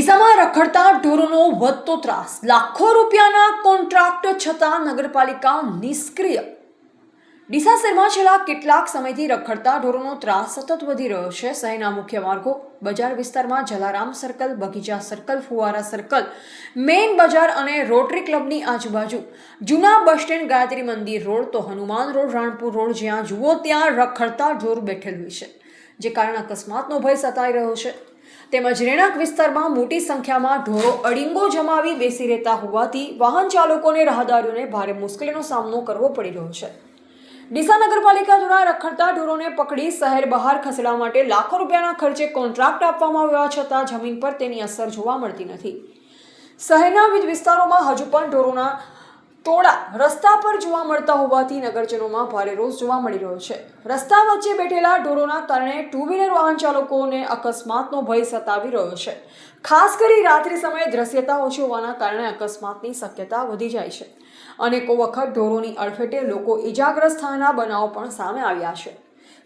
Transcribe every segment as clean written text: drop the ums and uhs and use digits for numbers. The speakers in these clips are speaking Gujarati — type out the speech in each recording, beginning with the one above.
ડીસામાં રખડતા ઢોરોનો વધતો ત્રાસ, લાખો રૂપિયાના કોન્ટ્રાક્ટ છતાં નગરપાલિકા નિષ્ક્રિય। ડીસા શહેરમાં છેલ્લા કેટલાક સમયથી રખડતા ઢોરોનો ત્રાસ સતત વધી રહ્યો છે। શહેરના મુખ્ય માર્ગો, બજાર વિસ્તારમાં જલારામ સર્કલ, બગીચા સર્કલ, ફુવારા સર્કલ, મેઇન બજાર અને રોટરી ક્લબની આજુબાજુ, જૂના બસ સ્ટેન્ડ, ગાયત્રી મંદિર રોડ, તો હનુમાન રોડ, રાણપુર રોડ, જ્યાં જુઓ ત્યાં રખડતા ઢોર બેઠેલું છે, જે કારણે અકસ્માતનો ભય સતાઈ રહ્યો છે। તેમજ રહેણાંક વિસ્તારમાં મોટી સંખ્યામાં ઢોરો અડીંગો જમાવી બેસી રહેતા હોવાથી વાહન ચાલકોને રાહદારીઓને ભારે મુશ્કેલીનો સામનો કરવો પડી રહ્યો છે। ડીસા નગરપાલિકા દ્વારા રખડતા ઢોરોને પકડી શહેર બહાર ખસેડવા માટે લાખો રૂપિયાના ખર્ચે કોન્ટ્રાક્ટ આપવામાં આવ્યા છતાં જમીન પર તેની અસર જોવા મળતી નથી। શહેરના વિવિધ વિસ્તારોમાં હજુ પણ ઢોરોના ટોળા રસ્તા પર જોવા મળતા હોવાથી નગરજનોમાં ભારે રોષ જોવા મળી રહ્યો છે। રસ્તા વચ્ચે બેઠેલા ઢોરોના કારણે ટુ વ્હીલર વાહન ચાલકોને અકસ્માતનો ભય સતાવી રહ્યો છે। ખાસ કરી રાત્રિ સમયે દ્રશ્યતા ઓછી હોવાના કારણે અકસ્માતની શક્યતા વધી જાય છે। અનેકો વખત ઢોરોની અડફેટે લોકો ઈજાગ્રસ્ત થવાના બનાવો પણ સામે આવ્યા છે।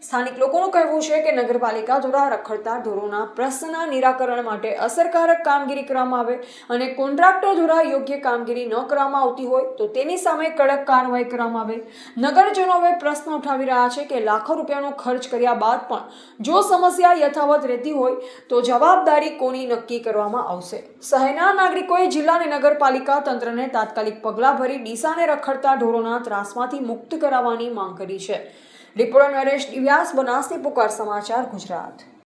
સ્થાનિક લોકોનું કહેવું છે કે નગરપાલિકા દ્વારા રખડતા ઢોરોના પ્રશ્નના નિરાકરણ માટે અસરકારક કામગીરી કરવામાં આવે અને કોન્ટ્રાક્ટર દ્વારા યોગ્ય કામગીરી ન કરવામાં આવતી હોય તો તેની સામે કડક કાર્યવાહી કરવામાં આવે। નગરજનો હવે પ્રશ્ન ઉઠાવી રહ્યા છે કે લાખો રૂપિયાનો ખર્ચ કર્યા બાદ પણ જો સમસ્યા યથાવત રહેતી હોય તો જવાબદારી કોની નક્કી કરવામાં આવશે। શહેરના નાગરિકોએ જિલ્લા અને નગરપાલિકા તંત્રને તાત્કાલિક પગલાં ભરી ડીસાને રખડતા ઢોરોના ત્રાસમાંથી મુક્ત કરાવવાની માંગ કરી છે। રિપોર્ટર નરેશ વ્યાસ, બનાસની પુકાર, સમાચાર ગુજરાત।